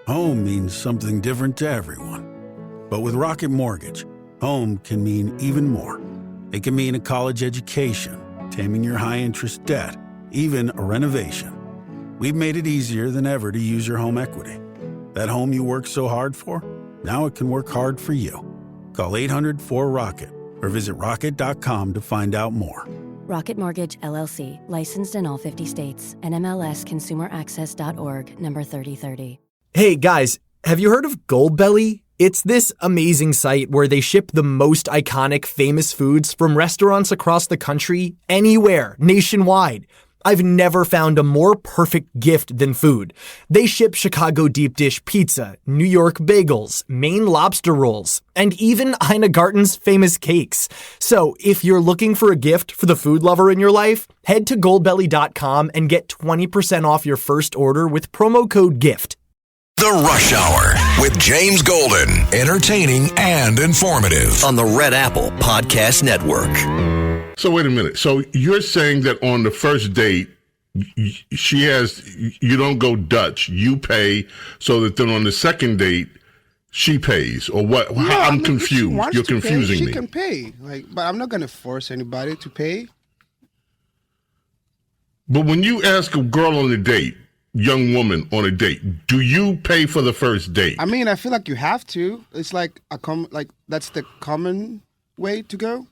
Home means something different to everyone. But with Rocket Mortgage, home can mean even more. It can mean a college education, taming your high-interest debt, even a renovation. We've made it easier than ever to use your home equity. That home you worked so hard for, now it can work hard for you. Call 800-4ROCKET or visit rocket.com to find out more. Rocket Mortgage, LLC, licensed in all 50 states, and MLSConsumerAccess.org, number 3030. Hey guys, have you heard of Goldbelly? It's this amazing site where they ship the most iconic famous foods from restaurants across the country, anywhere, nationwide. I've never found a more perfect gift than food. They ship Chicago deep dish pizza, New York bagels, Maine lobster rolls, and even Ina Garten's famous cakes. So if you're looking for a gift for the food lover in your life, head to goldbelly.com and get 20% off your first order with promo code GIFT. The Rush Hour with James Golden. Entertaining and informative on the Red Apple Podcast Network. So wait a minute. So you're saying that on the first date, you don't go Dutch, you pay, so that then on the second date, she pays, or what? Yeah, I'm confused. You're confusing me. She can pay, but I'm not going to force anybody to pay. But when you ask a girl on a date, young woman on a date, do you pay for the first date? I mean, I feel like you have to. It's like that's the common way to go.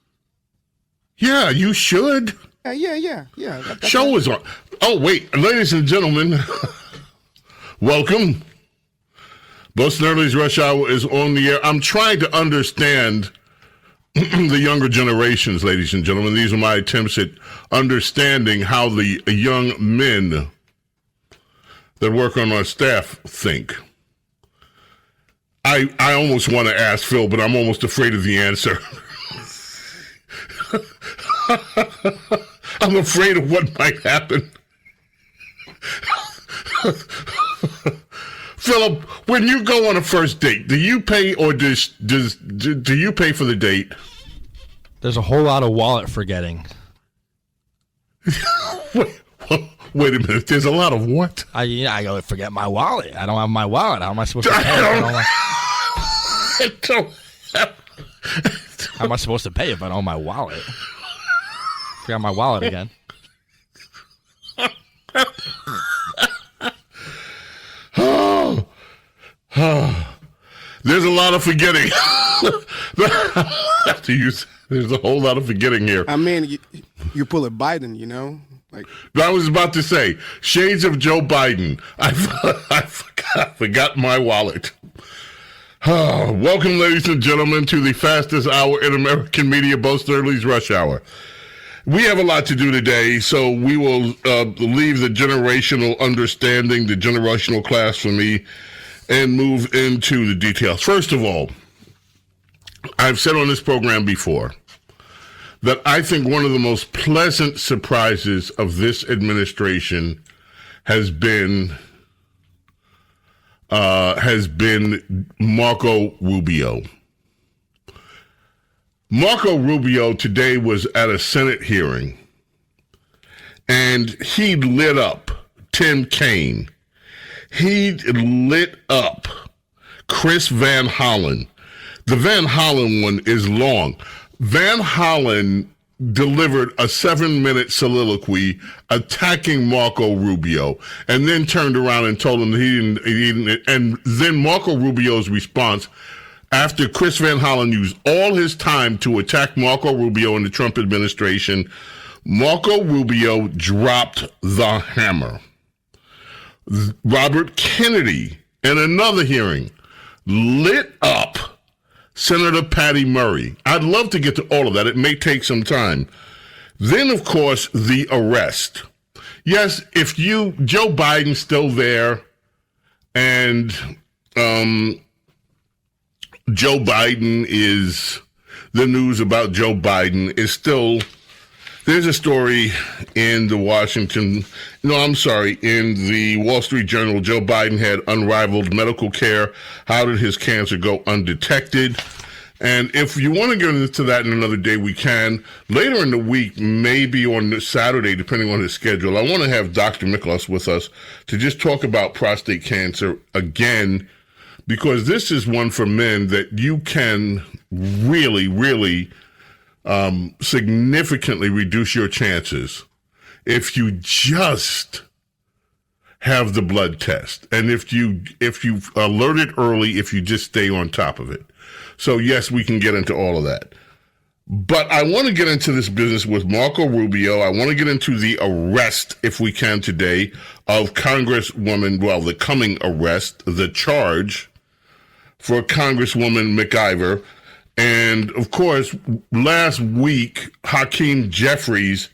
Yeah, you should. Yeah. Show is on. Oh, wait. Ladies and gentlemen, welcome. Bo Snerdley's Rush Hour is on the air. I'm trying to understand the younger generations, ladies and gentlemen. These are my attempts at understanding how the young men that work on our staff think. I almost want to ask Phil, but I'm almost afraid of the answer. I'm afraid of what might happen. Philip, when you go on a first date, do you pay or do you pay for the date? There's a whole lot of wallet forgetting. Wait a minute. There's a lot of what? I go forget my wallet. I don't have my wallet. How am I supposed to pay? How am I supposed to pay if I don't have my wallet? Forgot my wallet again. There's a lot of forgetting. There's a whole lot of forgetting here. I mean, you pull a Biden, you know? I was about to say, shades of Joe Biden. I forgot my wallet. Welcome, ladies and gentlemen, to the fastest hour in American media, Bo Snerdley's Rush Hour. We have a lot to do today, so we will leave the generational understanding, the generational class for me, and move into the details. First of all, I've said on this program before that I think one of the most pleasant surprises of this administration has been Marco Rubio. Marco Rubio today was at a Senate hearing, and he lit up Tim Kaine. He lit up Chris Van Hollen. The Van Hollen one is long. Van Hollen delivered a 7-minute soliloquy attacking Marco Rubio, and then turned around and told him that he didn't. And then Marco Rubio's response, after Chris Van Hollen used all his time to attack Marco Rubio and the Trump administration, Marco Rubio dropped the hammer. Robert Kennedy, in another hearing, lit up Senator Patty Murray. I'd love to get to all of that. It may take some time. Then, of course, the arrest. Yes, Joe Biden's still there, and Joe Biden the news about Joe Biden is still, there's a story in the Wall Street Journal. Joe Biden had unrivaled medical care. How did his cancer go undetected? And if you want to get into that in another day, we can. Later in the week, maybe on Saturday, depending on his schedule, I want to have Dr. Miklos with us to just talk about prostate cancer again, because this is one for men that you can really, really significantly reduce your chances if you just have the blood test. And if you alert it early, if you just stay on top of it. So, yes, we can get into all of that. But I want to get into this business with Marco Rubio. I want to get into the arrest, if we can today, of Congresswoman, well, the coming arrest, the charge for Congresswoman McIver. And, of course, last week, Hakeem Jeffries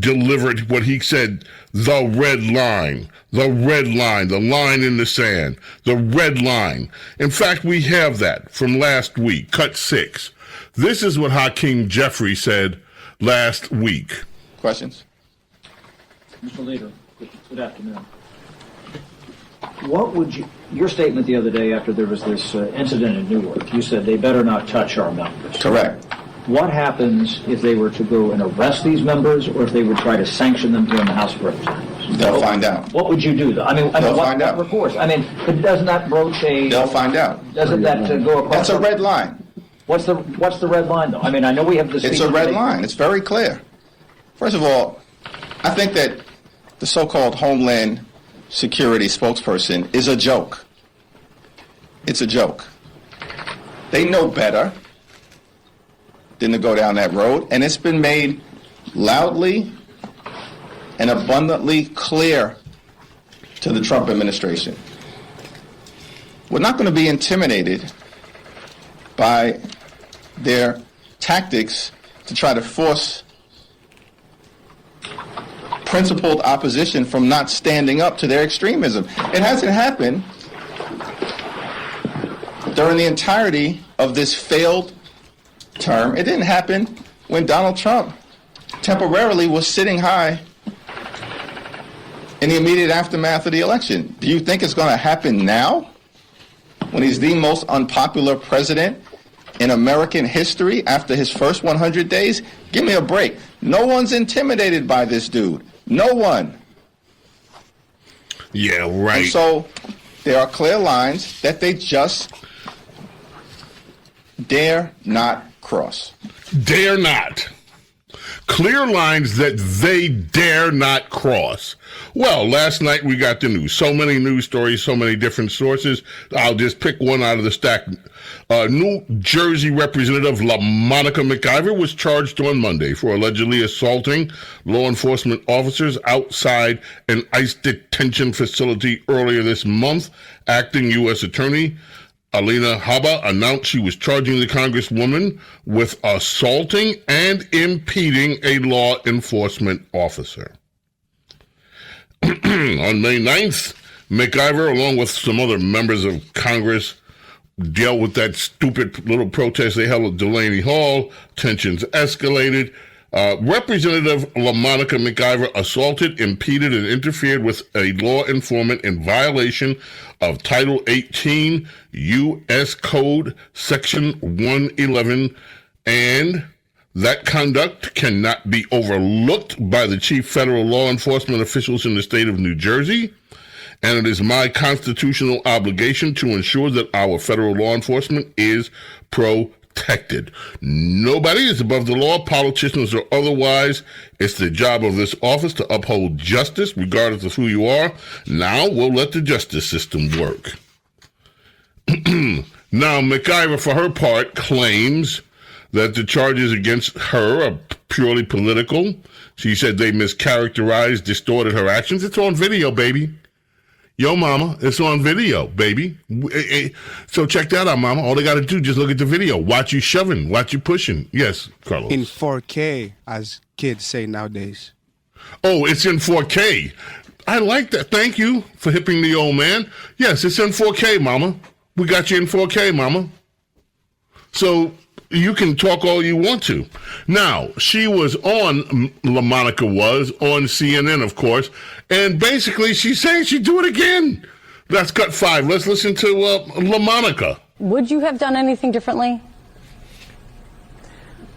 delivered what he said, the red line, the line in the sand, the red line. In fact, we have that from last week, cut 6. This is what Hakeem Jeffries said last week. Questions? Mr. Leader, good afternoon. What would your statement the other day after there was this incident in Newark, you said they better not touch our members. Correct. What happens if they were to go and arrest these members, or if they would try to sanction them here in the House of Representatives? They'll find out. What would you do, though? They'll find out. Of course. But doesn't that broach a... They'll find out. Doesn't that go across... That's a red line. What's the red line, though? I know we have this... It's a red line. It's very clear. First of all, I think that the so-called Homeland Security spokesperson is a joke. It's a joke. They know better than to go down that road, and it's been made loudly and abundantly clear to the Trump administration. We're not going to be intimidated by their tactics to try to force principled opposition from not standing up to their extremism. It hasn't happened during the entirety of this failed term. It didn't happen when Donald Trump temporarily was sitting high in the immediate aftermath of the election. Do you think it's going to happen now, when he's the most unpopular president in American history after his first 100 days? Give me a break. No one's intimidated by this dude. No one. Yeah, right. And so there are clear lines that they just dare not cross. Dare not. Clear lines that they dare not cross. Well, last night we got the news. So many news stories, so many different sources. I'll just pick one out of the stack. New Jersey Representative LaMonica McIver was charged on Monday for allegedly assaulting law enforcement officers outside an ICE detention facility earlier this month. Acting U.S. Attorney Alina Habba announced she was charging the Congresswoman with assaulting and impeding a law enforcement officer. On May 9th, McIver, along with some other members of Congress, dealt with that stupid little protest they held at Delaney Hall. Tensions escalated. Representative LaMonica McIver assaulted, impeded, and interfered with a law informant in violation of Title 18 U.S. Code Section 111, and that conduct cannot be overlooked by the chief federal law enforcement officials in the state of New Jersey, and it is my constitutional obligation to ensure that our federal law enforcement is protected. Nobody is above the law, politicians or otherwise. It's the job of this office to uphold justice, regardless of who you are. Now we'll let the justice system work. Now, McIver, for her part, claims that the charges against her are purely political. She said they mischaracterized, distorted her actions. It's on video, baby. Yo, mama, it's on video, baby. So check that out, mama. All they got to do, just look at the video. Watch you shoving. Watch you pushing. Yes, Carlos. In 4K, as kids say nowadays. Oh, it's in 4K. I like that. Thank you for hipping the old man. Yes, it's in 4K, mama. We got you in 4K, mama. So you can talk all you want to. Now, she was on, LaMonica was, on CNN, of course, and basically she's saying she'd do it again. That's cut 5. Let's listen to LaMonica. Would you have done anything differently?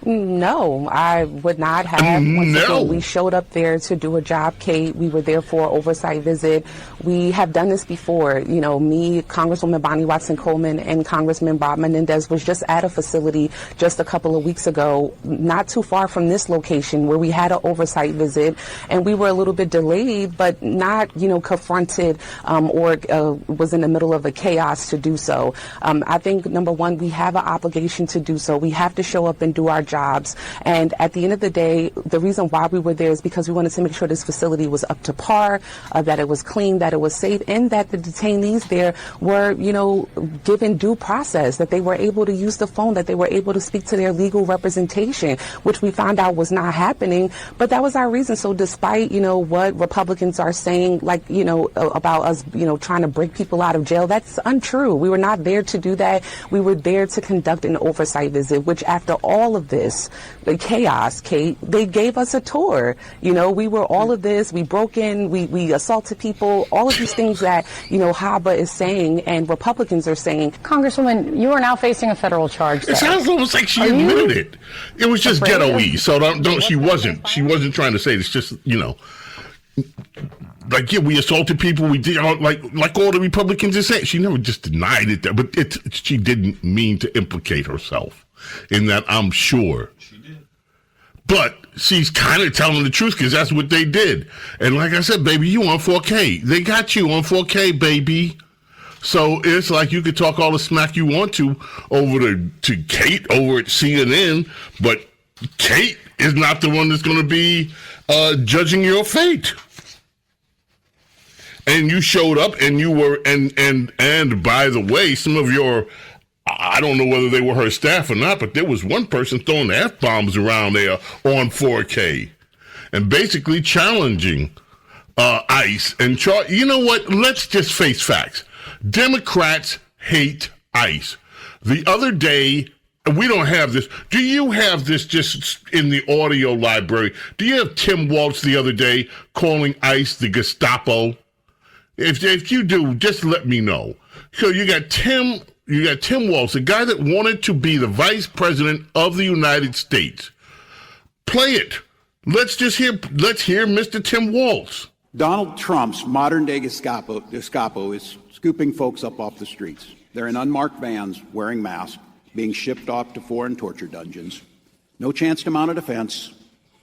No, I would not have. Once again, we showed up there to do a job, Kate. We were there for an oversight visit. We have done this before. You know, me, Congresswoman Bonnie Watson-Coleman, and Congressman Bob Menendez was just at a facility just a couple of weeks ago, not too far from this location, where we had an oversight visit, and we were a little bit delayed, but not, you know, confronted or was in the middle of a chaos to do so. I think, number one, we have an obligation to do so. We have to show up and do our jobs. And at the end of the day, the reason why we were there is because we wanted to make sure this facility was up to par, that it was clean, that it was safe, and that the detainees there were, you know, given due process, that they were able to use the phone, that they were able to speak to their legal representation, which we found out was not happening. But that was our reason. So despite, you know, what Republicans are saying, like, you know, about us, you know, trying to break people out of jail, that's untrue. We were not there to do that. We were there to conduct an oversight visit, which after all of this, the chaos, Kate, they gave us a tour. You know, we were all of this. We broke in, we assaulted people, all of these things that, you know, Haba is saying and Republicans are saying. Congresswoman, you are now facing a federal charge. It sounds almost like she admitted it. It was just ghetto-y. So she wasn't trying to say it's just, you know, like, yeah, we assaulted people. We did like all the Republicans are saying. She never just denied it, but she didn't mean to implicate herself in that, I'm sure. She did. But she's kind of telling the truth because that's what they did. And like I said, baby, you on 4K. They got you on 4K, baby. So it's like you could talk all the smack you want to Kate over at CNN, but Kate is not the one that's going to be judging your fate. And you showed up, and you were, and by the way, some of your, I don't know whether they were her staff or not, but there was one person throwing the F-bombs around there on 4K and basically challenging ICE. And you know what? Let's just face facts. Democrats hate ICE. The other day, we don't have this. Do you have this just in the audio library? Do you have Tim Walz the other day calling ICE the Gestapo? If you do, just let me know. So you got Tim Walz, the guy that wanted to be the vice president of the United States. Play it. Let's hear Mr. Tim Walz. Donald Trump's modern-day Gestapo is scooping folks up off the streets. They're in unmarked vans, wearing masks, being shipped off to foreign torture dungeons. No chance to mount a defense,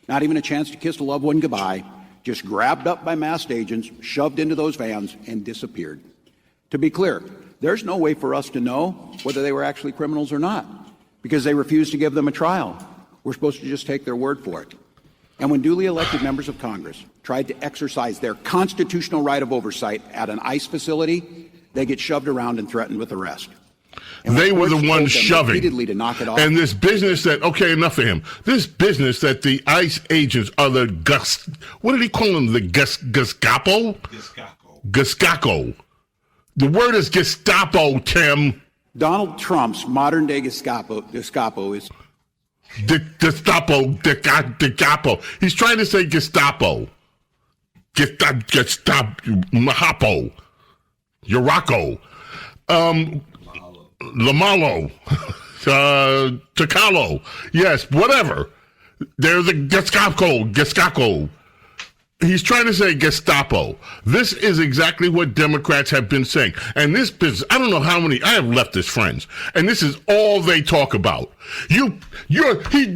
not even a chance to kiss a loved one goodbye. Just grabbed up by masked agents, shoved into those vans, and disappeared. To be clear, there's no way for us to know whether they were actually criminals or not, because they refused to give them a trial. We're supposed to just take their word for it. And when duly elected members of Congress tried to exercise their constitutional right of oversight at an ICE facility, they get shoved around and threatened with arrest. And they were the ones shoving. Repeatedly to knock it off. And this business that, okay, enough for him. This business that the ICE agents are what did he call them? The Gestapo? Gestapo. The word is Gestapo, Tim. Donald Trump's modern-day Gestapo is... Gestapo. He's trying to say Gestapo. Mahapo. Yurako. Lamalo, Takalo, yes, whatever. There's a Gestapo. He's trying to say Gestapo. This is exactly what Democrats have been saying. And this business, I don't know how many, I have leftist friends, and this is all they talk about. He's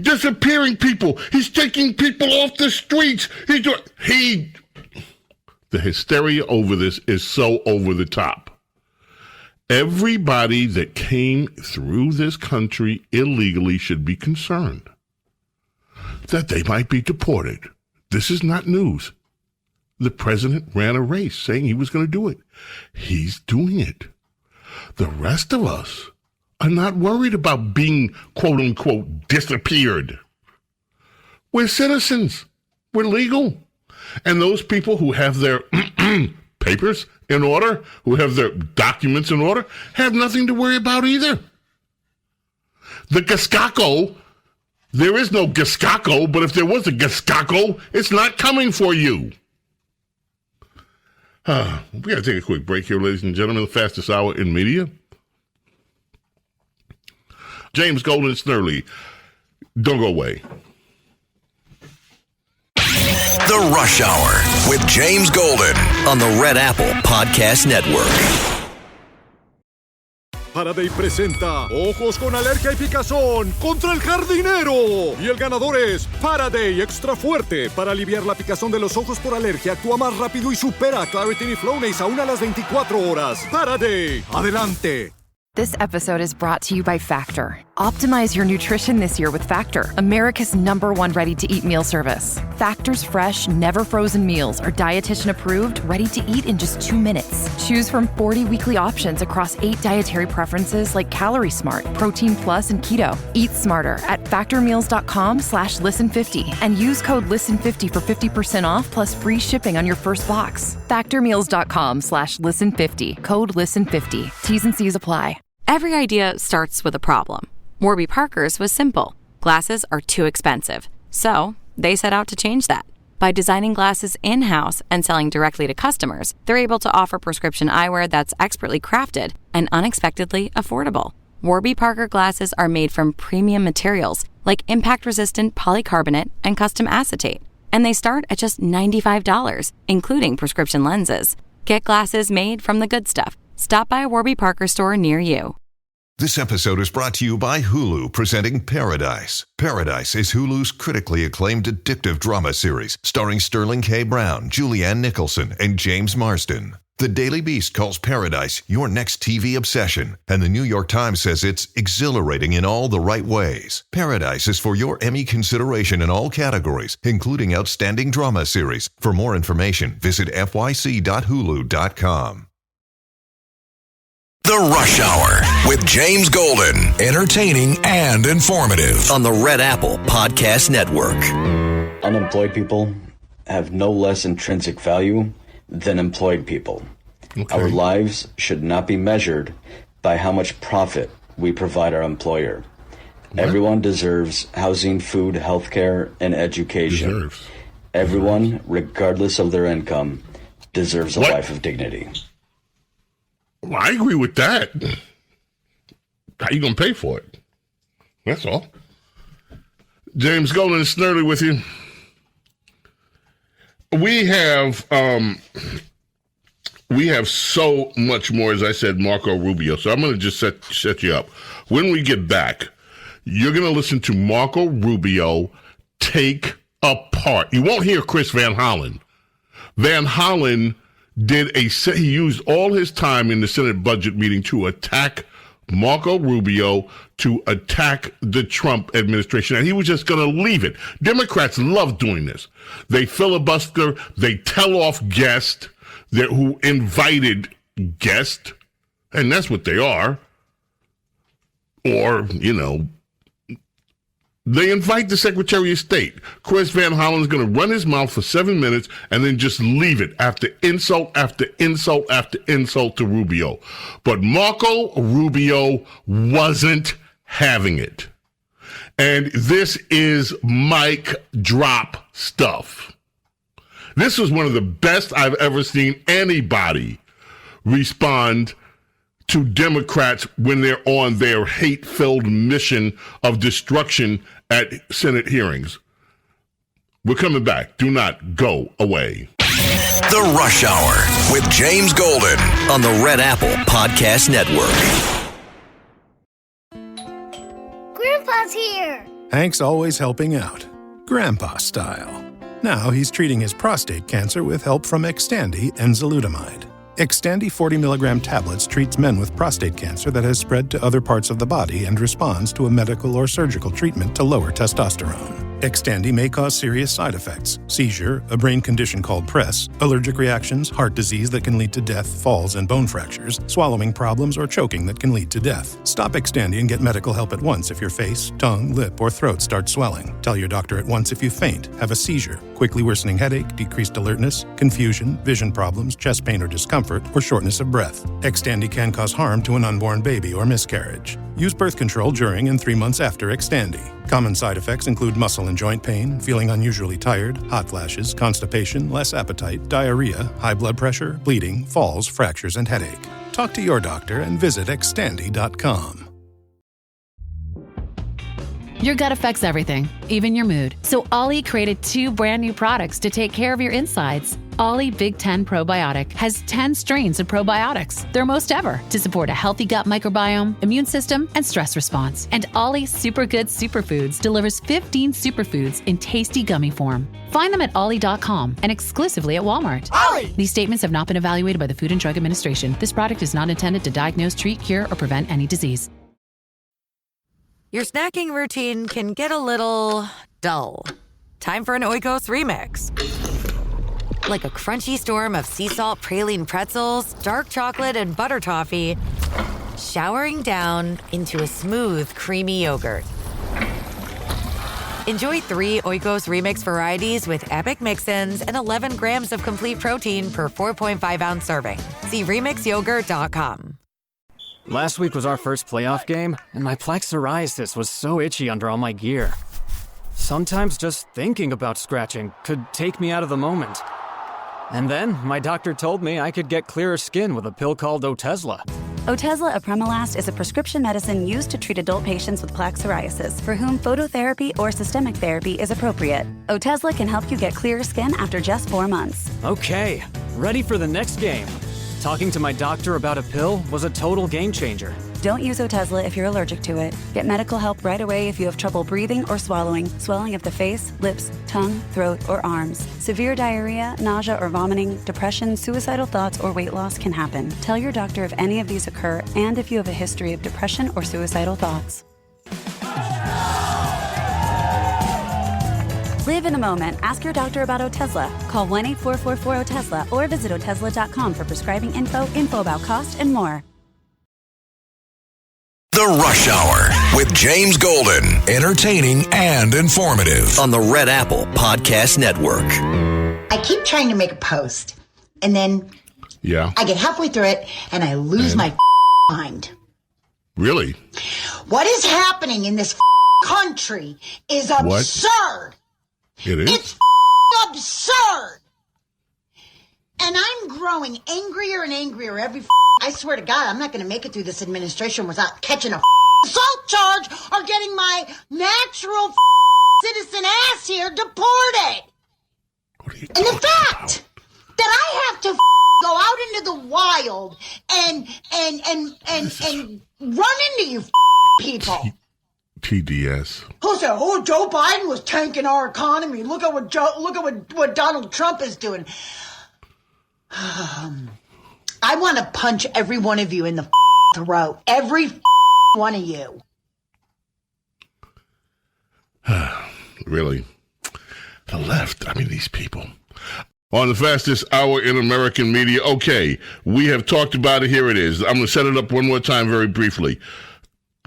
disappearing people. He's taking people off the streets. The hysteria over this is so over the top. Everybody that came through this country illegally should be concerned that they might be deported. This is not news. The president ran a race saying he was going to do it. He's doing it. The rest of us are not worried about being, quote unquote, disappeared. We're citizens. We're legal. And those people who have their papers in order, who have their documents in order, have nothing to worry about either. The Gestapo, there is no Gestapo, but if there was a Gestapo, it's not coming for you. We got to take a quick break here, ladies and gentlemen. The fastest hour in media. James Golden Snerdley. Don't go away. The Rush Hour with James Golden on the Red Apple Podcast Network. Faraday presenta Ojos con Alergia y Picazón contra el jardinero. Y el ganador es Faraday Extra Fuerte. Para aliviar la picazón de los ojos por alergia, actúa más rápido y supera a Claritin y Flonase aún a las 24 horas. Faraday, adelante. This episode is brought to you by Factor. Optimize your nutrition this year with Factor, America's #1 ready-to-eat meal service. Factor's fresh, never-frozen meals are dietitian-approved, ready to eat in just 2 minutes. Choose from 40 weekly options across 8 dietary preferences like Calorie Smart, Protein Plus, and Keto. Eat smarter at factormeals.com/listen50 and use code LISTEN50 for 50% off plus free shipping on your first box. Factormeals.com/listen50, code LISTEN50. T's and C's apply. Every idea starts with a problem. Warby Parker's was simple. Glasses are too expensive. So they set out to change that. By designing glasses in-house and selling directly to customers, they're able to offer prescription eyewear that's expertly crafted and unexpectedly affordable. Warby Parker glasses are made from premium materials like impact-resistant polycarbonate and custom acetate. And they start at just $95, including prescription lenses. Get glasses made from the good stuff. Stop by a Warby Parker store near you. This episode is brought to you by Hulu, presenting Paradise. Paradise is Hulu's critically acclaimed addictive drama series starring Sterling K. Brown, Julianne Nicholson, and James Marsden. The Daily Beast calls Paradise your next TV obsession, and the New York Times says it's exhilarating in all the right ways. Paradise is for your Emmy consideration in all categories, including Outstanding Drama Series. For more information, visit fyc.hulu.com. The Rush Hour with James Golden. Entertaining and informative on the Red Apple Podcast Network. Unemployed people have no less intrinsic value than employed people. Okay. Our lives should not be measured by how much profit we provide our employer. What? Everyone deserves housing, food, healthcare, and education. Everyone, regardless of their income, deserves a life of dignity. Well, I agree with that. How you going to pay for it? That's all. James Golden and Snerdley with you. We have so much more, as I said, Marco Rubio. So I'm going to just set you up. When we get back, you're going to listen to Marco Rubio take apart. You won't hear Chris Van Hollen. Van Hollen he used all his time in the Senate budget meeting to attack Marco Rubio, to attack the Trump administration, and he was just going to leave it. Democrats love doing this. They filibuster, they tell off guests who invited guests, and that's what they are. Or, they invite the Secretary of State. Chris Van Hollen is going to run his mouth for 7 minutes and then just leave it after insult after insult after insult to Rubio. But Marco Rubio wasn't having it. And this is mic drop stuff. This was one of the best I've ever seen anybody respond to Democrats when they're on their hate-filled mission of destruction at Senate hearings. We're coming back. Do not go away. The Rush Hour with James Golden on the Red Apple Podcast Network. Grandpa's here. Hank's always helping out. Grandpa style. Now he's treating his prostate cancer with help from Xtandi enzalutamide. Xtandi 40 milligram tablets treats men with prostate cancer that has spread to other parts of the body and responds to a medical or surgical treatment to lower testosterone. Xtandi may cause serious side effects: seizure, a brain condition called PRESS, allergic reactions, heart disease that can lead to death, falls and bone fractures, swallowing problems, or choking that can lead to death. Stop Xtandi and get medical help at once if your face, tongue, lip, or throat start swelling. Tell your doctor at once if you faint, have a seizure, quickly worsening headache, decreased alertness, confusion, vision problems, chest pain or discomfort, or shortness of breath. Xtandi can cause harm to an unborn baby or miscarriage. Use birth control during and 3 months after Xtandi. Common side effects include muscle and joint pain, feeling unusually tired, hot flashes, constipation, less appetite, diarrhea, high blood pressure, bleeding, falls, fractures, and headache. Talk to your doctor and visit Xtandi.com. Your gut affects everything, even your mood. So Ollie created 2 brand new products to take care of your insides. Ollie Big 10 Probiotic has 10 strains of probiotics, their most ever, to support a healthy gut microbiome, immune system, and stress response. And Ollie Super Good Superfoods delivers 15 superfoods in tasty gummy form. Find them at ollie.com and exclusively at Walmart. Ollie! These statements have not been evaluated by the Food and Drug Administration. This product is not intended to diagnose, treat, cure, or prevent any disease. Your snacking routine can get a little dull. Time for an Oikos remix. Like a crunchy storm of sea salt praline pretzels, dark chocolate, and butter toffee, showering down into a smooth, creamy yogurt. Enjoy 3 Oikos remix varieties with epic mix-ins and 11 grams of complete protein per 4.5-ounce serving. See remixyogurt.com. Last week was our first playoff game, and my plaque psoriasis was so itchy under all my gear. Sometimes just thinking about scratching could take me out of the moment. And then my doctor told me I could get clearer skin with a pill called Otezla. Otezla apremilast is a prescription medicine used to treat adult patients with plaque psoriasis for whom phototherapy or systemic therapy is appropriate. Otezla can help you get clearer skin after just 4 months. Okay, ready for the next game. Talking to my doctor about a pill was a total game changer. Don't use Otezla if you're allergic to it. Get medical help right away if you have trouble breathing or swallowing, swelling of the face, lips, tongue, throat, or arms. Severe diarrhea, nausea or vomiting, depression, suicidal thoughts, or weight loss can happen. Tell your doctor if any of these occur and if you have a history of depression or suicidal thoughts. Live in the moment. Ask your doctor about Otezla. Call 1-844-4-OTEZLA or visit Otezla.com for prescribing info about cost, and more. The Rush Hour with James Golden. Entertaining and informative on the Red Apple Podcast Network. I keep trying to make a post, and then I get halfway through it, and I lose my mind. Really? What is happening in this country is absurd. It is? It's absurd. And I'm growing angrier and angrier every I swear to God, I'm not going to make it through this administration without catching a assault charge or getting my natural citizen ass here deported. And the fact that I have to go out into the wild and run into you people. TDS. Who said, Joe Biden was tanking our economy. Look at what Donald Trump is doing. I want to punch every one of you in the throat. Every one of you. Really? The left. I mean, these people. On the fastest hour in American media. Okay, we have talked about it. Here it is. I'm going to set it up one more time very briefly.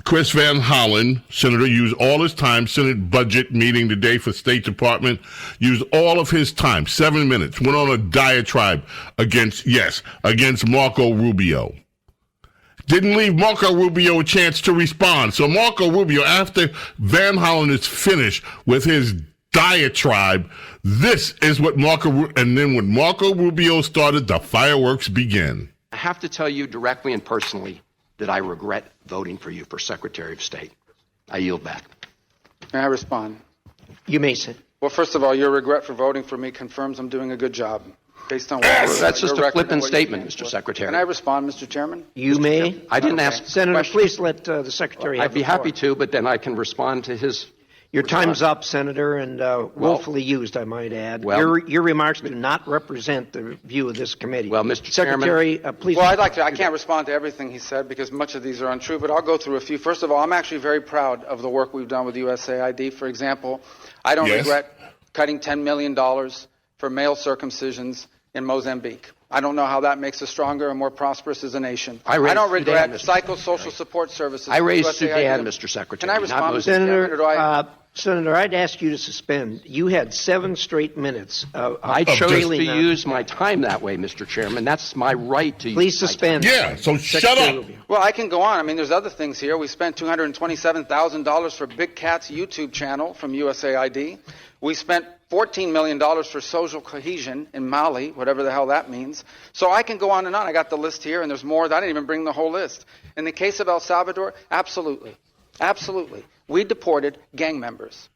Chris Van Hollen, Senator, used all his time, Senate budget meeting today for State Department, used all of his time, 7 minutes, went on a diatribe against Marco Rubio. Didn't leave Marco Rubio a chance to respond. So Marco Rubio, after Van Hollen is finished with his diatribe, this is what and then when Marco Rubio started, the fireworks began. I have to tell you directly and personally that I regret voting for you for Secretary of State. I yield back. May I respond? You may sit. Well, first of all, your regret for voting for me confirms I'm doing a good job. Based on what that's just a flippant statement, Mr. Secretary. Can I respond, Mr. Chairman? You may. I didn't ask Senator, question. please let the Secretary I'd be happy to, but then I can respond to his... Your time's up, Senator, and willfully used, I might add. Well, your remarks do not represent the view of this committee. Well, Mr. Secretary, please. Well, I'd like to. I can't respond to everything he said because much of these are untrue, but I'll go through a few. First of all, I'm actually very proud of the work we've done with USAID. For example, I don't regret cutting $10 million for male circumcisions in Mozambique. I don't know how that makes us stronger and more prosperous as a nation. I don't regret psychosocial support services. I raised Sudan, Mr. Secretary. Can I respond, Senator? Senator, I'd ask you to suspend. You had 7 straight minutes. I chose to use my time that way, Mr. Chairman. That's my right to Please suspend. Yeah, so shut up. Well, I can go on. I mean, there's other things here. We spent $227,000 for Big Cat's YouTube channel from USAID. We spent $14 million for social cohesion in Mali, whatever the hell that means. So I can go on and on. I got the list here, and there's more. I didn't even bring the whole list. In the case of El Salvador, absolutely. Absolutely. We deported gang members,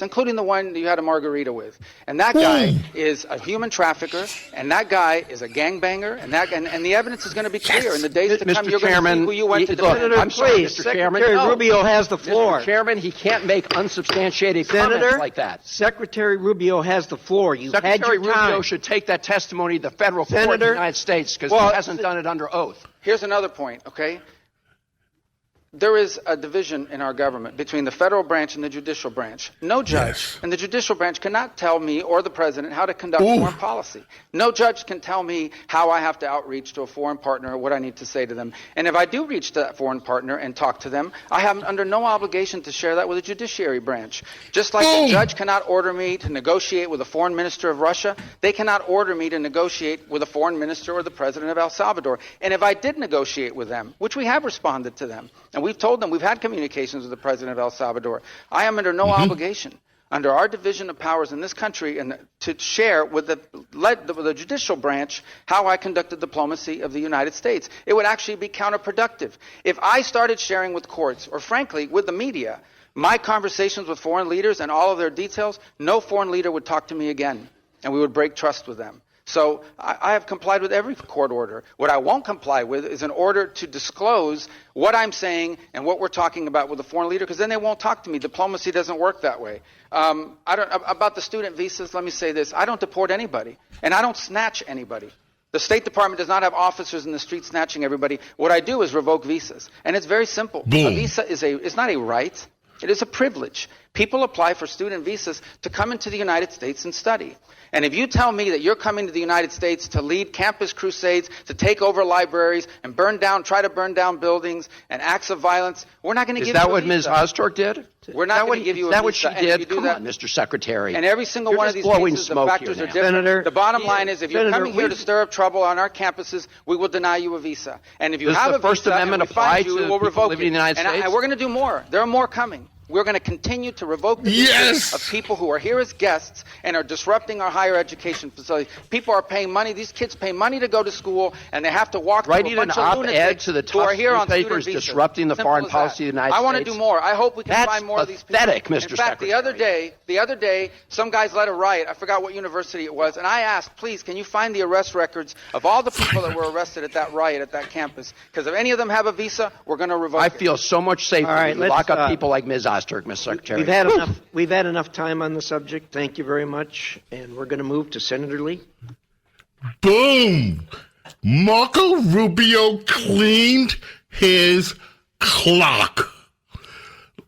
including the one you had a margarita with. And that guy is a human trafficker, and that guy is a gangbanger, and the evidence is going to be clear in the days to come. You're going to see who you went to defend. I'm sorry, Mr. Chairman. Secretary Rubio has the floor. Mr. Chairman, he can't make unsubstantiated comments like that. Secretary Rubio has the floor. Secretary Rubio should take that testimony to the federal court of the United States because he hasn't done it under oath. Here's another point, okay? There is a division in our government between the federal branch and the judicial branch. No judge in the judicial branch cannot tell me or the president how to conduct foreign policy. No judge can tell me how I have to outreach to a foreign partner or what I need to say to them. And if I do reach to that foreign partner and talk to them, I have under no obligation to share that with the judiciary branch. Just like a judge cannot order me to negotiate with a foreign minister of Russia, they cannot order me to negotiate with a foreign minister or the president of El Salvador. And if I did negotiate with them, which we have responded to them, and we've told them we've had communications with the president of El Salvador, I am under no obligation under our division of powers in this country and to share with the judicial branch how I conducted diplomacy of the United States. It would actually be counterproductive. If I started sharing with courts or frankly with the media my conversations with foreign leaders and all of their details, no foreign leader would talk to me again and we would break trust with them. So I have complied with every court order. What I won't comply with is an order to disclose what I'm saying and what we're talking about with a foreign leader, because then they won't talk to me. Diplomacy doesn't work that way. About the student visas, let me say this. I don't deport anybody, and I don't snatch anybody. The State Department does not have officers in the street snatching everybody. What I do is revoke visas, and it's very simple. A visa is not a right. It is a privilege. People apply for student visas to come into the United States and study. And if you tell me that you're coming to the United States to lead campus crusades, to take over libraries and try to burn down buildings and acts of violence, we're not going to give you a visa. Is that what Ms. Ozturk did? We're not going to give you a visa. Is that what she did? Come on, Mr. Secretary. And every single one of these cases, the factors are different. The bottom line is if you're coming here to stir up trouble on our campuses, we will deny you a visa. And if you have a visa, First Amendment apply to we will revoke living in the United States? And we're going to do more. There are more coming. We're going to continue to revoke the visas of people who are here as guests and are disrupting our higher education facilities. People are paying money. These kids pay money to go to school, and they have to walk through a bunch of lunatics who are here on student visas. Disrupting the foreign policy of the United States. I want to do more. I hope we can find more of these people. That's pathetic, Mr. In fact, Secretary. the other day, some guys led a riot. I forgot what university it was, and I asked, please, can you find the arrest records of all the people that were arrested at that riot at that campus? Because if any of them have a visa, we're going to revoke it. I feel so much safer when you lock up people like Ms. Ozturk, Mr. Secretary. We've had enough time on the subject. Thank you very much. And we're going to move to Senator Lee. Boom! Marco Rubio cleaned his clock.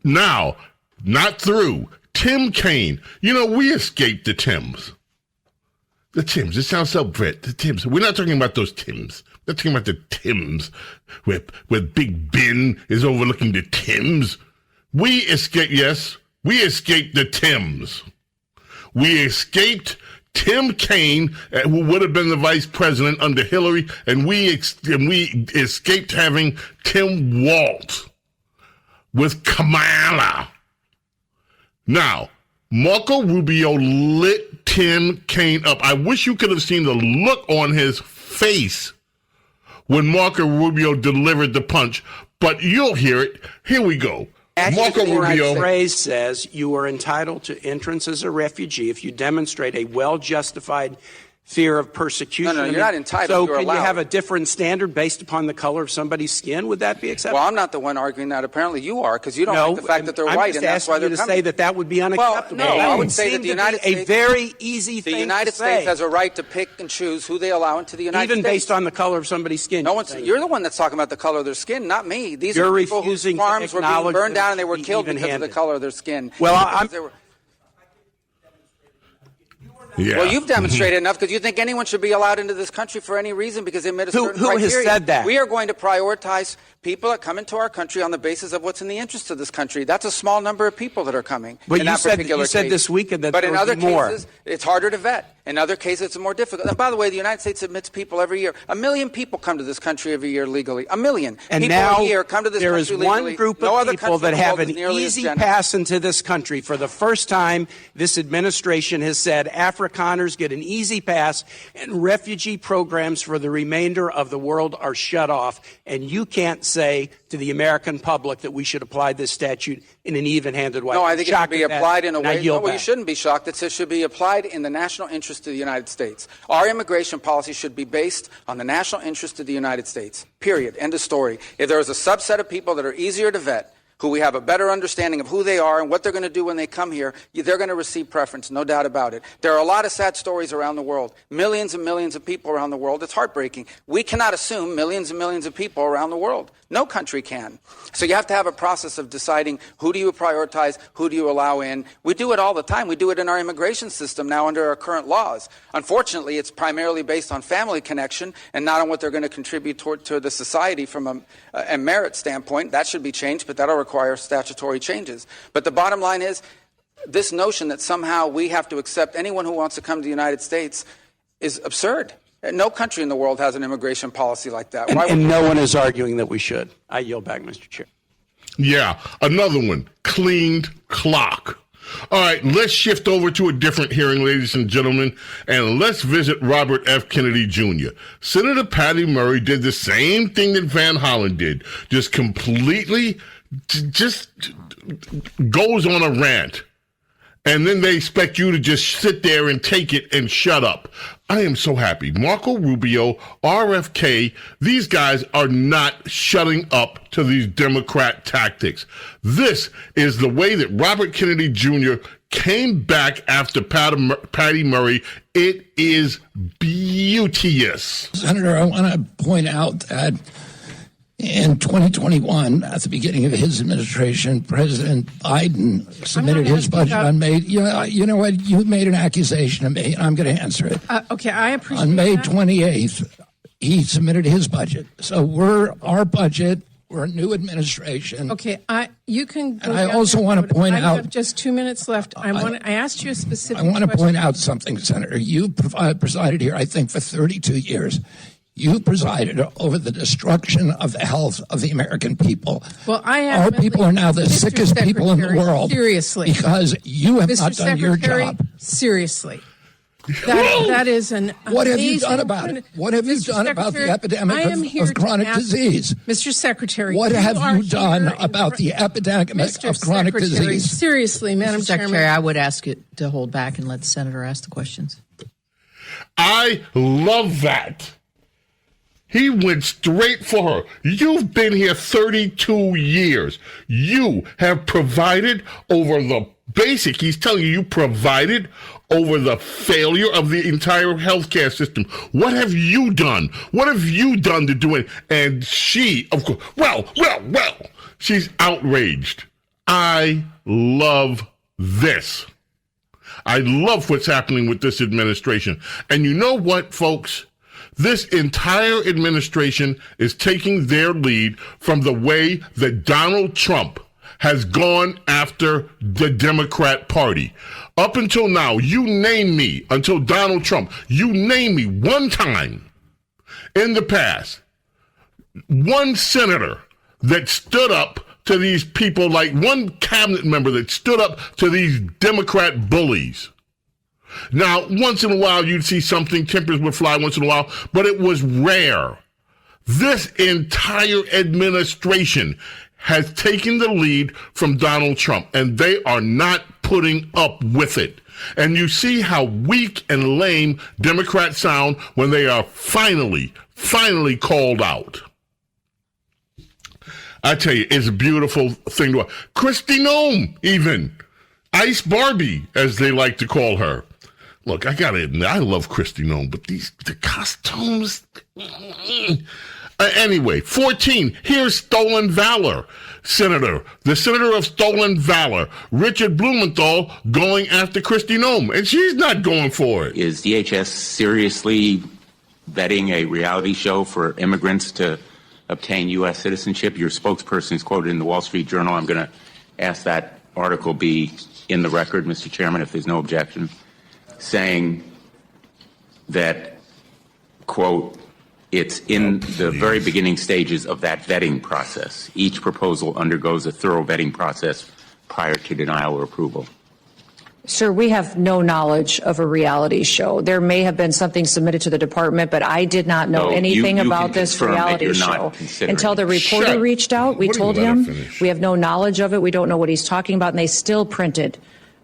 Now, not through. Tim Kaine. You know, we escaped the Tims. The Tims. It sounds so Brit. The Tims. We're not talking about those Tims. We're talking about the Tims, where Big Ben is overlooking the Tims. We escaped the Tims. We escaped Tim Kaine, who would have been the vice president under Hillary, and we escaped having Tim Walz with Kamala. Now, Marco Rubio lit Tim Kaine up. I wish you could have seen the look on his face when Marco Rubio delivered the punch, but you'll hear it. Here we go. Marco Rubio. The phrase says you are entitled to entrance as a refugee if you demonstrate a well-justified fear of persecution. No, you're not entitled. So you're can allowed. You have a different standard based upon the color of somebody's skin? Would that be acceptable? Well, I'm not the one arguing that. Apparently you are, because you don't like the fact that they're white, and that's why they're coming. I'm just asking you to say that would be unacceptable. Well, no, I would say that the United States, a very easy thing to say. The United States has a right to pick and choose who they allow into the United States. Even based on the color of somebody's skin. You're the one that's talking about the color of their skin, not me. These are people whose farms were being burned down and they were killed because of the color of their skin. Well, Yeah. Well, you've demonstrated enough because you think anyone should be allowed into this country for any reason because they met a certain criteria. Who has said that? We are going to prioritize people that come into our country on the basis of what's in the interest of this country. That's a small number of people that are coming. But you said this weekend that there would be more. But in other cases, it's harder to vet. In other cases, it's more difficult. And by the way, the United States admits people every year. 1 million people come to this country every year legally. 1 million. And people now a year come to this there country is one legally. group of people that have an easy pass into this country. For the first time, this administration has said Afrikaners get an easy pass and refugee programs for the remainder of the world are shut off. And you can't say to the American public that we should apply this statute in an even-handed way. No, I think it should be applied in a way. No, you shouldn't be shocked. It should be applied in the national interest of the United States. Our immigration policy should be based on the national interest of the United States. Period. End of story. If there is a subset of people that are easier to vet, who we have a better understanding of who they are and what they're going to do when they come here, they're going to receive preference, no doubt about it. There are a lot of sad stories around the world, millions and millions of people around the world. It's heartbreaking. We cannot assume millions and millions of people around the world. No country can. So you have to have a process of deciding who do you prioritize, who do you allow in. We do it all the time. We do it in our immigration system now under our current laws. Unfortunately, it's primarily based on family connection and not on what they're going to contribute to the society from a merit standpoint. That should be changed, but that'll require statutory changes. But the bottom line is this notion that somehow we have to accept anyone who wants to come to the United States is absurd. No country in the world has an immigration policy like that. And no one is arguing that we should. I yield back, Mr. Chair. Yeah, another one. Cleaned clock. All right, let's shift over to a different hearing, ladies and gentlemen, and let's visit Robert F. Kennedy Jr. Senator Patty Murray did the same thing that Van Hollen did, just completely goes on a rant. And then they expect you to just sit there and take it and shut up. I am so happy. Marco Rubio, RFK, these guys are not shutting up to these Democrat tactics. This is the way that Robert Kennedy Jr. came back after Patty Murray. It is beauteous. Senator, I want to point out that in 2021, at the beginning of his administration, President Biden submitted his budget on May. You know what? You made an accusation of me, and I'm going to answer it. Okay, I appreciate on May 28th, he submitted his budget. So our budget. We're a new administration. Okay, you can. And I also want to point out. I have just 2 minutes left. I asked you a specific. I want to point out something, Senator. You presided here, I think, for 32 years. You presided over the destruction of the health of the American people. Well, I have. Our people are now the sickest people in the world. Seriously. Because you have not done your job. Seriously. That is an What have you done about it? What have you done about the epidemic of chronic disease? Mr. Secretary, what have you done about the epidemic of chronic disease? Seriously, Madam Secretary, Chairman. I would ask you to hold back and let the senator ask the questions. I love that. He went straight for her. You've been here 32 years. You have provided over the basic. He's telling you provided over the failure of the entire healthcare system. What have you done? What have you done to do it? And she, of course, well, she's outraged. I love this. I love what's happening with this administration. And you know what, folks? This entire administration is taking their lead from the way that Donald Trump has gone after the Democrat Party. Up until now, you name me, until Donald Trump, you name me one time in the past, one senator that stood up to these people, like one cabinet member that stood up to these Democrat bullies. Now, once in a while, you'd see something, tempers would fly once in a while, but it was rare. This entire administration has taken the lead from Donald Trump, and they are not putting up with it. And you see how weak and lame Democrats sound when they are finally called out. I tell you, it's a beautiful thing to watch. Kristi Noem, even. Ice Barbie, as they like to call her. Look, I gotta admit, I love Kristi Noem, but the costumes. Anyway, 14, here's Stolen Valor. The senator of Stolen Valor, Richard Blumenthal, going after Kristi Noem, and she's not going for it. Is DHS seriously vetting a reality show for immigrants to obtain U.S. citizenship? Your spokesperson is quoted in the Wall Street Journal. I'm going to ask that article be in the record, Mr. Chairman, if there's no objection, saying that, quote, it's in the very beginning stages of that vetting process. Each proposal undergoes a thorough vetting process prior to denial or approval. Sir, we have no knowledge of a reality show. There may have been something submitted to the department, but I did not know anything about this reality show until the reporter reached out. We told him we have no knowledge of it. We don't know what he's talking about, and they still printed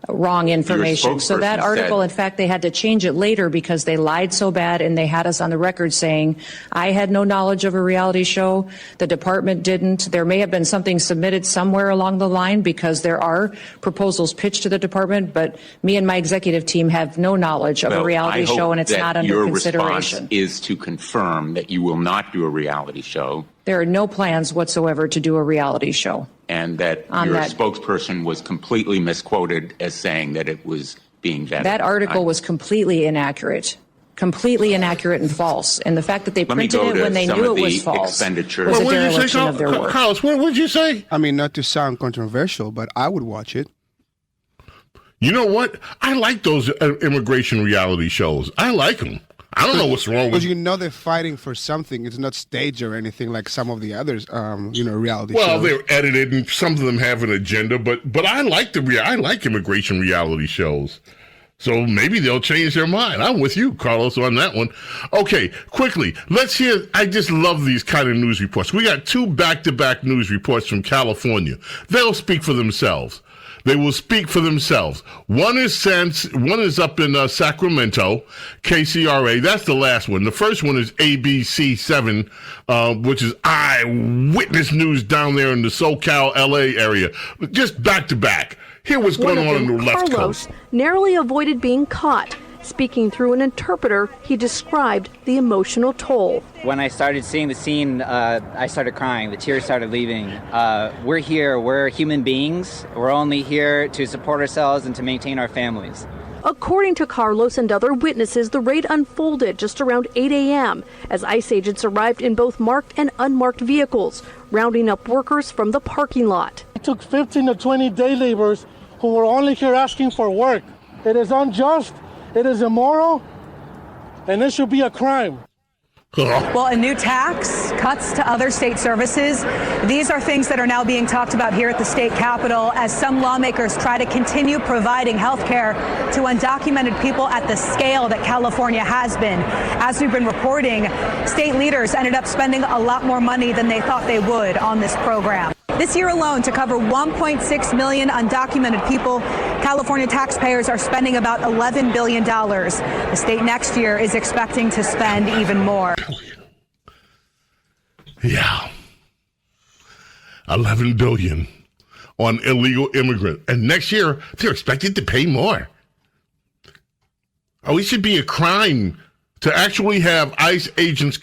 wrong information. So that article, in fact, they had to change it later because they lied so bad, and they had us on the record saying I had no knowledge of a reality show. The department didn't. There may have been something submitted somewhere along the line because there are proposals pitched to the department, but me and my executive team have no knowledge of a reality show, and it's not under consideration. Your response is to confirm that you will not do a reality show. There are no plans whatsoever to do a reality show. And that your spokesperson was completely misquoted as saying that it was being vetted. That article was completely inaccurate and false. And the fact that they printed it when they knew it was false was a dereliction of their work. Carlos, what would you say? I mean, not to sound controversial, but I would watch it. You know what? I like those immigration reality shows. I like them. I don't know what's wrong with. Because you know they're fighting for something. It's not staged or anything like some of the others, reality shows. Well, they're edited, and some of them have an agenda. But I like I like immigration reality shows. So maybe they'll change their mind. I'm with you, Carlos, on that one. Okay, quickly, let's hear. I just love these kind of news reports. We got 2 back-to-back news reports from California. They'll speak for themselves. They will speak for themselves. One is up in Sacramento, KCRA. That's the last one. The first one is ABC7, which is Eyewitness News down there in the SoCal, LA area. Just back to back. Hear what's going on the left coast. Narrowly avoided being caught. Speaking through an interpreter, he described the emotional toll. When I started seeing the scene, I started crying. The tears started leaving. We're here. We're human beings. We're only here to support ourselves and to maintain our families. According to Carlos and other witnesses, the raid unfolded just around 8 a.m. as ICE agents arrived in both marked and unmarked vehicles, rounding up workers from the parking lot. It took 15 to 20 day laborers who were only here asking for work. It is unjust. It is immoral, and it should be a crime. Well, a new tax, cuts to other state services. These are things that are now being talked about here at the state capitol as some lawmakers try to continue providing health care to undocumented people at the scale that California has been. As we've been reporting, state leaders ended up spending a lot more money than they thought they would on this program. This year alone, to cover 1.6 million undocumented people, California taxpayers are spending about $11 billion. The state next year is expecting to spend even more. Yeah. $11 billion on illegal immigrants. And next year, they're expected to pay more. Oh, it should be a crime to actually have ICE agents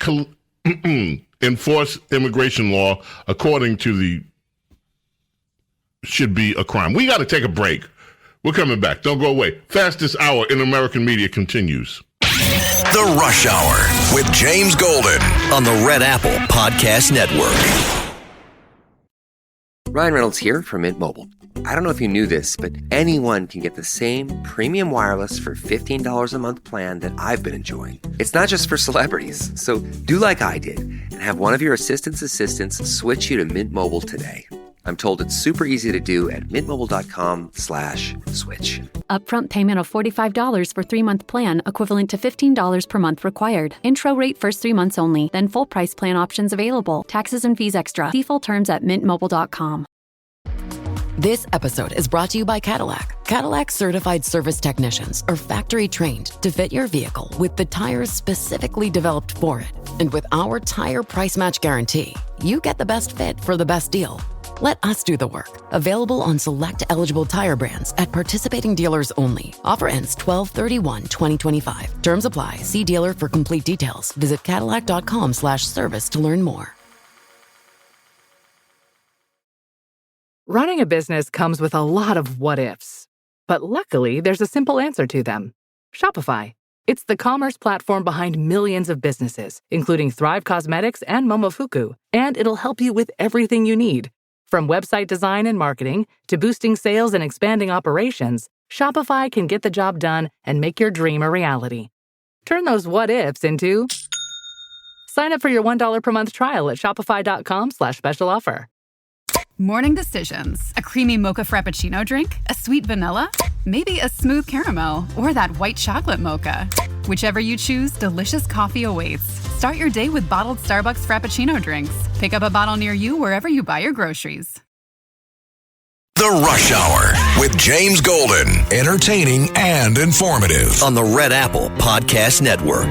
enforce immigration law according to the should be a crime. We got to take a break. We're coming back. Don't go away. Fastest hour in American media continues. The Rush Hour with James Golden on the Red Apple Podcast Network. Ryan Reynolds here from Mint Mobile. I don't know if you knew this, but anyone can get the same premium wireless for $15 a month plan that I've been enjoying. It's not just for celebrities. So do like I did and have one of your assistants switch you to Mint Mobile today. I'm told it's super easy to do at mintmobile.com/switch. Upfront payment of $45 for 3-month plan, equivalent to $15 per month required. Intro rate first 3 months only, then full price plan options available. Taxes and fees extra. See full terms at mintmobile.com. This episode is brought to you by Cadillac. Cadillac certified service technicians are factory trained to fit your vehicle with the tires specifically developed for it. And with our tire price match guarantee, you get the best fit for the best deal. Let us do the work. Available on select eligible tire brands at participating dealers only. Offer ends 12/31/2025. Terms apply. See dealer for complete details. Visit Cadillac.com/service to learn more. Running a business comes with a lot of what-ifs. But luckily, there's a simple answer to them. Shopify. It's the commerce platform behind millions of businesses, including Thrive Cosmetics and Momofuku. And it'll help you with everything you need. From website design and marketing to boosting sales and expanding operations, Shopify can get the job done and make your dream a reality. Turn those what-ifs into... Sign up for your $1 per month trial at shopify.com/special offer. Morning decisions. A creamy mocha frappuccino drink? A sweet vanilla? Maybe a smooth caramel? Or that white chocolate mocha? Whichever you choose, delicious coffee awaits. Start your day with bottled Starbucks Frappuccino drinks. Pick up a bottle near you wherever you buy your groceries. The Rush Hour with James Golden. Entertaining and informative. On the Red Apple Podcast Network.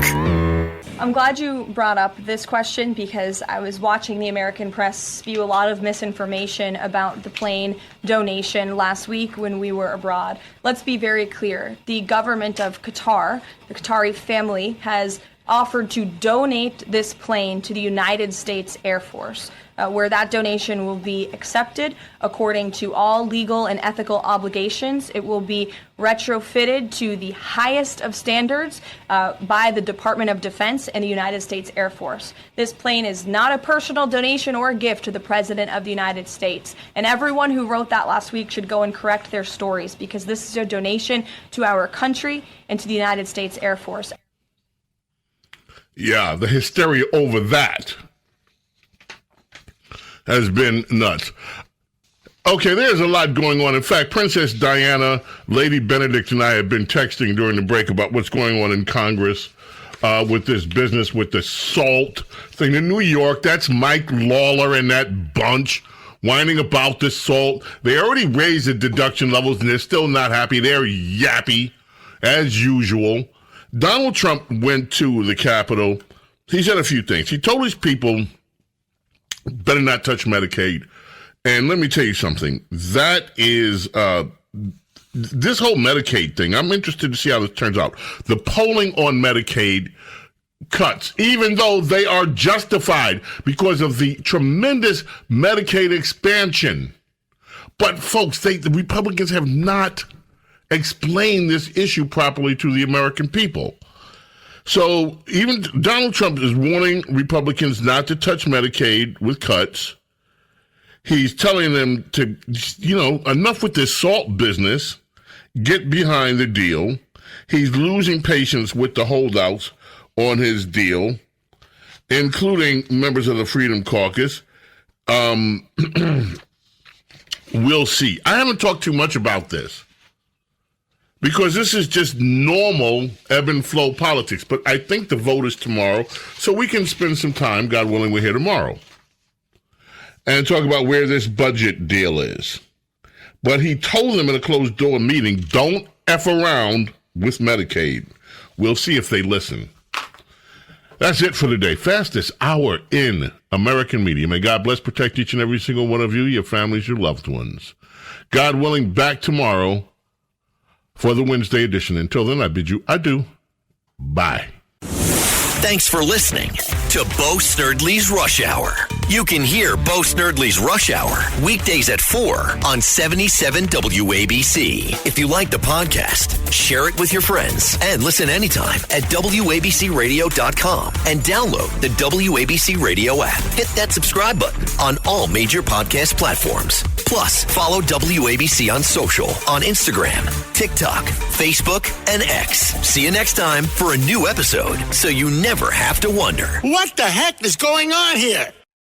I'm glad you brought up this question because I was watching the American press spew a lot of misinformation about the plane donation last week when we were abroad. Let's be very clear. The government of Qatar, the Qatari family, has offered to donate this plane to the United States Air Force, where that donation will be accepted according to all legal and ethical obligations. It will be retrofitted to the highest of standards by the Department of Defense and the United States Air Force. This plane is not a personal donation or a gift to the President of the United States. And everyone who wrote that last week should go and correct their stories, because this is a donation to our country and to the United States Air Force. Yeah, the hysteria over that has been nuts. Okay, there's a lot going on. In fact, Princess Diana, Lady Benedict, and I have been texting during the break about what's going on in Congress with this business with the salt thing. In New York, that's Mike Lawler and that bunch whining about the salt. They already raised the deduction levels, and they're still not happy. They're yappy, as usual. Donald Trump went to the Capitol. He said a few things. He told his people, better not touch Medicaid. And let me tell you something. That is, this whole Medicaid thing, I'm interested to see how this turns out. The polling on Medicaid cuts, even though they are justified because of the tremendous Medicaid expansion. But folks, the Republicans have not explain this issue properly to the American people. So even Donald Trump is warning Republicans not to touch Medicaid with cuts. He's telling them to, enough with this salt business, get behind the deal. He's losing patience with the holdouts on his deal, including members of the Freedom Caucus. We'll see. I haven't talked too much about this, because this is just normal ebb and flow politics. But I think the vote is tomorrow, so we can spend some time, God willing, we're here tomorrow, and talk about where this budget deal is. But he told them in a closed-door meeting, don't F around with Medicaid. We'll see if they listen. That's it for today. Fastest hour in American media. May God bless, protect each and every single one of you, your families, your loved ones. God willing, back tomorrow for the Wednesday edition. Until then, I bid you adieu. Bye. Thanks for listening to Bo Snerdley's Rush Hour. You can hear Bo Snerdley's Rush Hour weekdays at 4 on 77 WABC. If you like the podcast, share it with your friends and listen anytime at WABCRadio.com and download the WABC Radio app. Hit that subscribe button on all major podcast platforms. Plus, follow WABC on social on Instagram, TikTok, Facebook, and X. See you next time for a new episode, so you never have to wonder, what the heck is going on here?